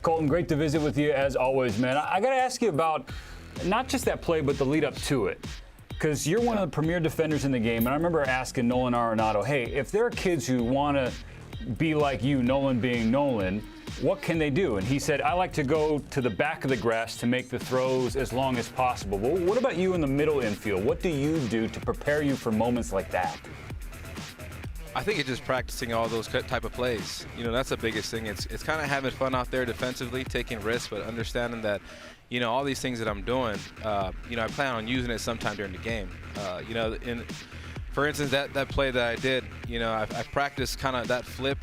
Kolten, great to visit with you as always, man. I got to ask you about not just that play, but the lead up to it. Because you're one of the premier defenders in the game, and I remember asking Nolan Arenado, hey, if there are kids who want to be like you, Nolan being Nolan, what can they do? And he said, I like to go to the back of the grass to make the throws as long as possible. Well, what about you in the middle infield? What do you do to prepare you for moments like that? I think it's just practicing all those type of plays. You know, that's the biggest thing. It's kind of having fun out there defensively, taking risks, but understanding that, you know, all these things that I'm doing, you know, I plan on using it sometime during the game. You know, for instance, that play that I did, you know, I practiced kind of that flip,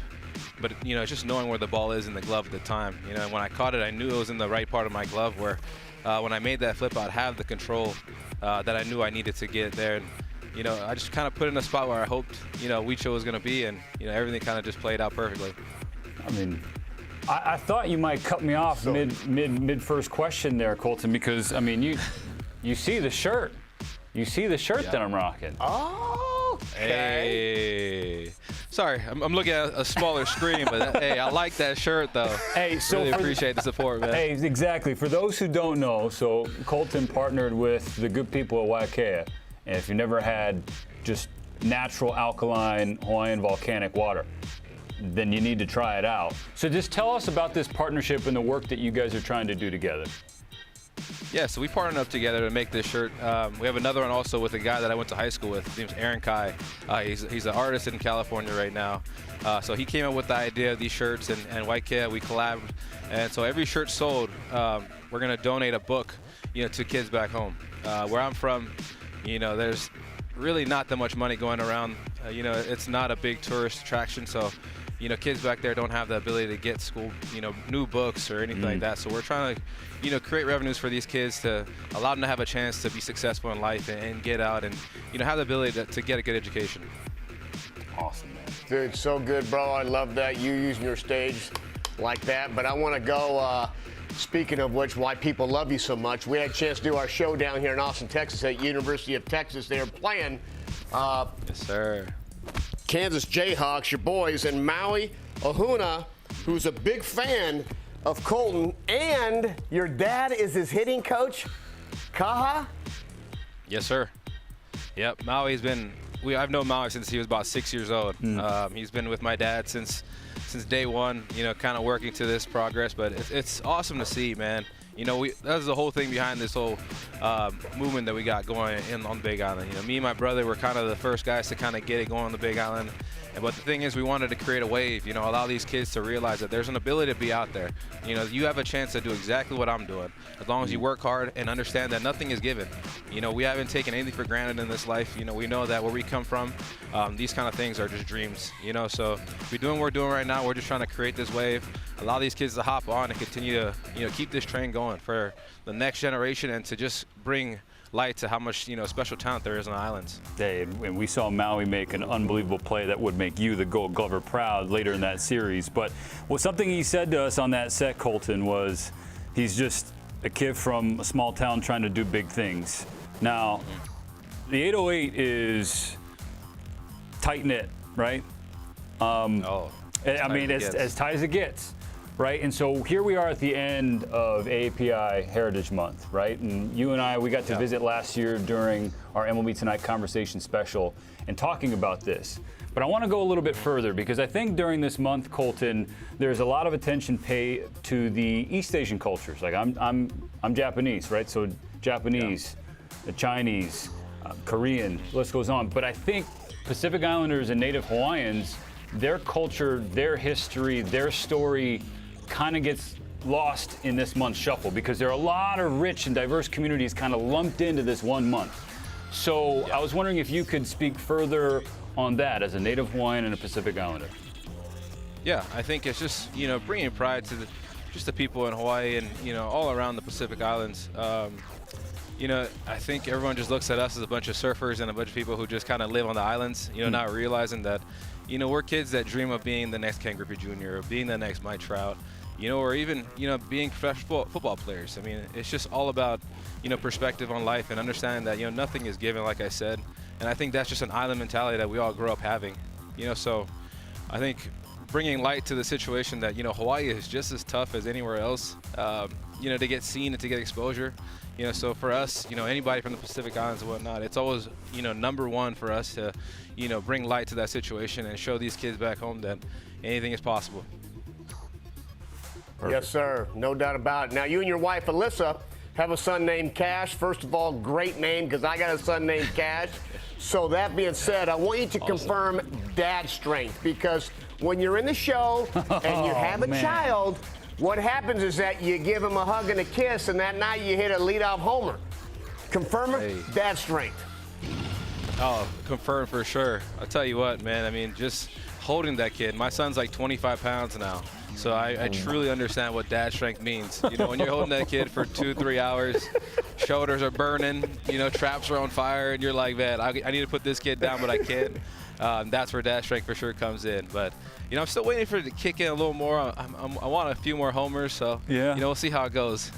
but, you know, just knowing where the ball is in the glove at the time. You know, when I caught it, I knew it was in the right part of my glove where when I made that flip, I'd have the control that I knew I needed to get there. And, you know, I just kind of put it in a spot where I hoped, you know, Weecho was going to be, and, you know, everything kind of just played out perfectly. I mean, I thought you might cut me off mid first question there, Kolten, because, I mean, you see the shirt. You see the shirt that I'm rocking. Oh, okay. Hey. Sorry, I'm looking at a smaller screen, but hey, I like that shirt, though. Hey, so really appreciate the support, man. Hey, exactly. For those who don't know, so Kolten partnered with the good people at Waiakea. And if you never had just natural alkaline Hawaiian volcanic water, then you need to try it out. So just tell us about this partnership and the work that you guys are trying to do together. Yeah, so we partnered up together to make this shirt. We have another one also with a guy that I went to high school with. His name's Aaron Kai. He's an artist in California right now. So he came up with the idea of these shirts, and Waiakea, we collabed. And so every shirt sold, we're going to donate a book, you know, to kids back home. Where I'm from, you know, there's really not that much money going around. You know, it's not a big tourist attraction, so, you know, kids back there don't have the ability to get school, you know, new books or anything like that. So we're trying to, you know, create revenues for these kids to allow them to have a chance to be successful in life and get out and, you know, have the ability to get a good education. Awesome, man. Dude, so good, bro. I love that, you using your stage like that. But I want to go, speaking of which, why people love you so much. We had a chance to do our show down here in Austin, Texas at University of Texas. They were playing. Yes, sir. Kansas Jayhawks, your boys, and Maui Ahuna, who's a big fan of Kolten, and your dad is his hitting coach, Kaha? Yes, sir. Yep, Maui's been, I've known Maui since he was about 6 years old. He's been with my dad since day one, you know, kind of working to this progress, but it's awesome to see, man. You know, that's the whole thing behind this whole movement that we got going on the Big Island. You know, me and my brother were kind of the first guys to kind of get it going on the Big Island. But the thing is, we wanted to create a wave, you know, allow these kids to realize that there's an ability to be out there. You know, you have a chance to do exactly what I'm doing, as long as you work hard and understand that nothing is given. You know, we haven't taken anything for granted in this life. You know, we know that where we come from, these kind of things are just dreams, you know. So we're doing what we're doing right now. We're just trying to create this wave, allow these kids to hop on and continue to, you know, keep this train going for the next generation and to just bring light to how much, you know, special talent there is on the islands. Hey, and we saw Maui make an unbelievable play that would make you, the Gold Glover, proud later in that series. But something he said to us on that set, Kolten, was he's just a kid from a small town trying to do big things. Now, the 808 is tight-knit, right? I mean, as tight as it gets. Right, and so here we are at the end of AAPI Heritage Month, right? And you and I, we got to visit last year during our MLB Tonight Conversation special and talking about this. But I want to go a little bit further because I think during this month, Kolten, there's a lot of attention paid to the East Asian cultures. Like I'm Japanese, right? So Japanese, the Chinese, Korean, the list goes on. But I think Pacific Islanders and Native Hawaiians, their culture, their history, their story kind of gets lost in this month's shuffle because there are a lot of rich and diverse communities kind of lumped into this 1 month. So I was wondering if you could speak further on that as a Native Hawaiian and a Pacific Islander. Yeah, I think it's just, you know, bringing pride to just the people in Hawaii and, you know, all around the Pacific Islands. You know, I think everyone just looks at us as a bunch of surfers and a bunch of people who just kind of live on the islands, you know, not realizing that, you know, we're kids that dream of being the next Ken Griffey Jr. or being the next Mike Trout, you know, or even, you know, being professional football players. I mean, it's just all about, you know, perspective on life and understanding that, you know, nothing is given, like I said. And I think that's just an island mentality that we all grow up having, you know. So I think bringing light to the situation that, Hawaii is just as tough as anywhere else, to get seen and to get exposure. So for us, anybody from the Pacific Islands and whatnot, it's always, number one for us to, bring light to that situation and show these kids back home that anything is possible. Perfect. Yes, sir. No doubt about it. Now, you and your wife, Alyssa, have a son named Cash. First of all, great name, because I got a son named Cash. So that being said, I want you to confirm dad strength, because when you're in the show and you have a child, what happens is that you give him a hug and a kiss, and that night you hit a leadoff homer. Confirm it, dad strength. Oh, confirm for sure. I'll tell you what, man, I mean, just holding that kid. My son's like 25 pounds now. So I truly understand what dad strength means. When you're holding that kid for 2-3 hours, shoulders are burning, traps are on fire, and you're like, man, I need to put this kid down, but I can't. That's where dad strength for sure comes in. But, I'm still waiting for it to kick in a little more. I want a few more homers, so, we'll see how it goes.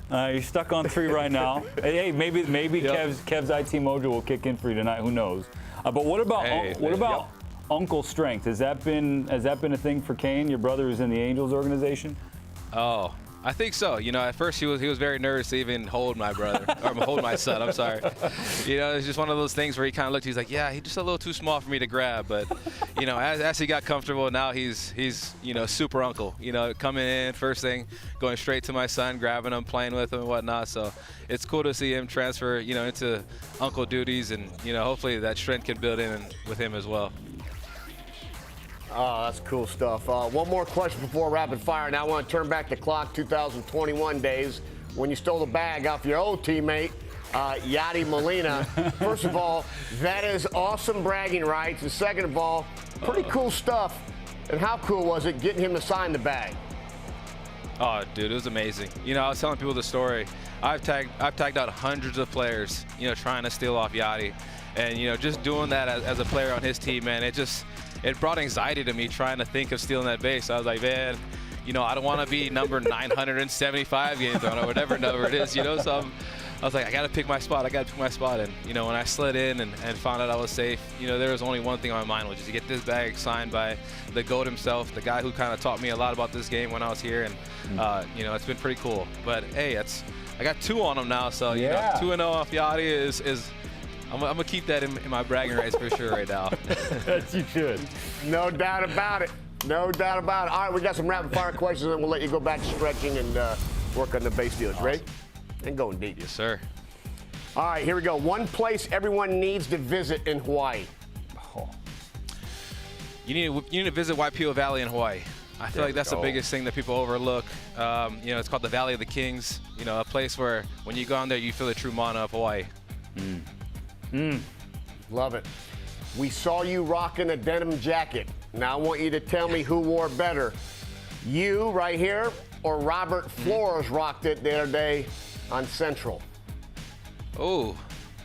You're stuck on 3 right now. Hey, maybe Kev's IT mojo will kick in for you tonight. Who knows? But what about uncle strength? Has that been a thing for Kane, your brother who's in the Angels organization? Oh, I think so. At first he was very nervous to even hold my brother, or hold my son, I'm sorry. It's just one of those things where he kind of looked, he's like, yeah, he's just a little too small for me to grab. But, as he got comfortable, now he's super uncle. Coming in, first thing, going straight to my son, grabbing him, playing with him and whatnot. So it's cool to see him transfer, into uncle duties, and, hopefully that strength can build in with him as well. Oh, that's cool stuff. One more question before rapid fire. Now I want to turn back the clock 2021 days when you stole the bag off your old teammate, Yadi Molina. First of all, that is awesome bragging rights. And second of all, pretty cool stuff. And how cool was it getting him to sign the bag? Oh, dude, it was amazing. I was telling people the story. I've tagged out hundreds of players, trying to steal off Yadi. And, just doing that as a player on his team, man, it brought anxiety to me trying to think of stealing that base. I was like, man, I don't want to be number 975 game thrown or whatever number it is, So I was like, I got to pick my spot. And, when I slid in and found out I was safe, there was only one thing on my mind, which is to get this bag signed by the GOAT himself, the guy who kind of taught me a lot about this game when I was here. And, it's been pretty cool. But, hey, I got 2 on him now. So, 2-0 off Yachty is I'm going to keep that in my bragging rights for sure right now. That you should. No doubt about it. No doubt about it. All right, we got some rapid fire questions, and we'll let you go back to stretching and work on the base deals. Awesome. Ready? And going deep. Yes, sir. All right, here we go. One place everyone needs to visit in Hawaii. Oh. You need to visit Waipio Valley in Hawaii. I feel like that's the biggest thing that people overlook. It's called the Valley of the Kings. A place where when you go on there, you feel the true mana of Hawaii. Love it. We saw you rocking a denim jacket. Now I want you to tell me who wore better. You right here or Robert Flores rocked it the other day on Central? Oh,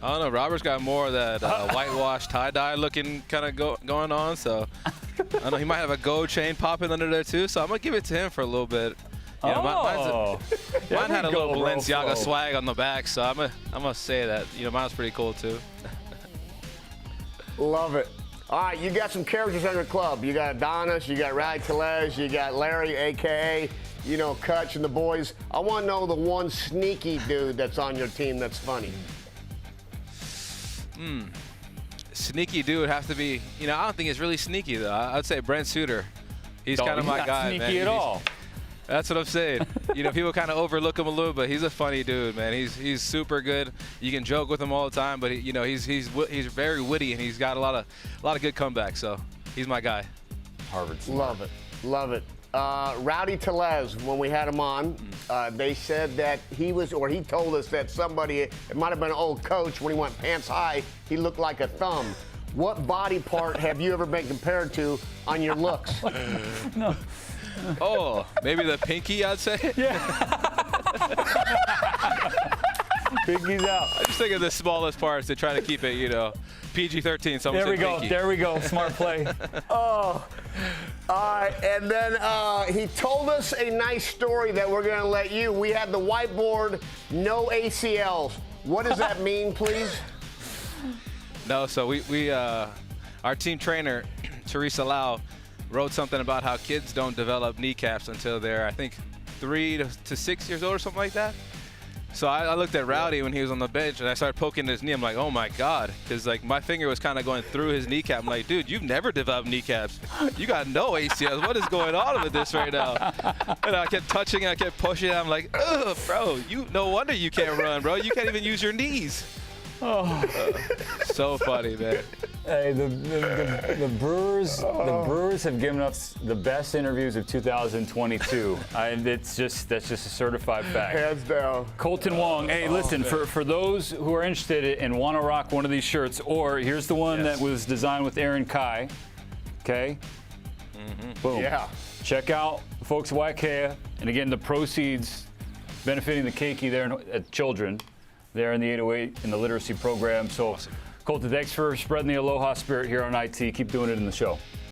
I don't know. Robert's got more of that whitewash tie-dye looking kind of going on. So I don't know. He might have a gold chain popping under there too. So I'm going to give it to him for a little bit. Mine had a little Balenciaga swag on the back, so I'm gonna say that mine was pretty cool too. Love it. All right, you got some characters on your club. You got Adonis, you got Ray Telez, you got Larry, aka Kutch and the boys. I want to know the one sneaky dude that's on your team that's funny. Sneaky dude has to be. I don't think it's really sneaky though. I'd say Brent Suter. He's kind of my guy, man. Sneaky at all. That's what I'm saying. People kind of overlook him a little, but he's a funny dude, man. He's super good. You can joke with him all the time, but he's very witty and he's got a lot of good comebacks. So he's my guy. Harvard. Love it. Rowdy Telez, when we had him on, they said that he told us that somebody, it might have been an old coach, when he went pants high, he looked like a thumb. What body part have you ever been compared to on your looks? No. Oh, maybe the pinky, I'd say. Yeah. Pinky's out. I just think of the smallest parts to try to keep it, PG-13. There we go. Smart play. Oh. All right, and then he told us a nice story that we're going to let you. We had the whiteboard, no ACLs. What does that mean, please? No, so we our team trainer, Teresa Lau, wrote something about how kids don't develop kneecaps until they're, I think, 3 to 6 years old or something like that. So I looked at Rowdy when he was on the bench, and I started poking his knee. I'm like, oh my God, because like my finger was kind of going through his kneecap. I'm like, dude, you've never developed kneecaps. You got no ACLs. What is going on with this right now? And I kept touching, and I kept pushing. And I'm like, ugh, bro, no wonder you can't run, bro. You can't even use your knees. Oh, so funny, man. Hey, the Brewers have given us the best interviews of 2022. That's just a certified fact. Hands down. Kolten Wong. Hey, listen, for those who are interested and want to rock one of these shirts, or here's the one that was designed with Aaron Kai. Okay. Boom. Yeah. Check out folks at Waikea, and again, the proceeds benefiting the keiki there at children there in the 808 in the literacy program. So, Kolten, thanks for spreading the aloha spirit here on IT. Keep doing it in the show.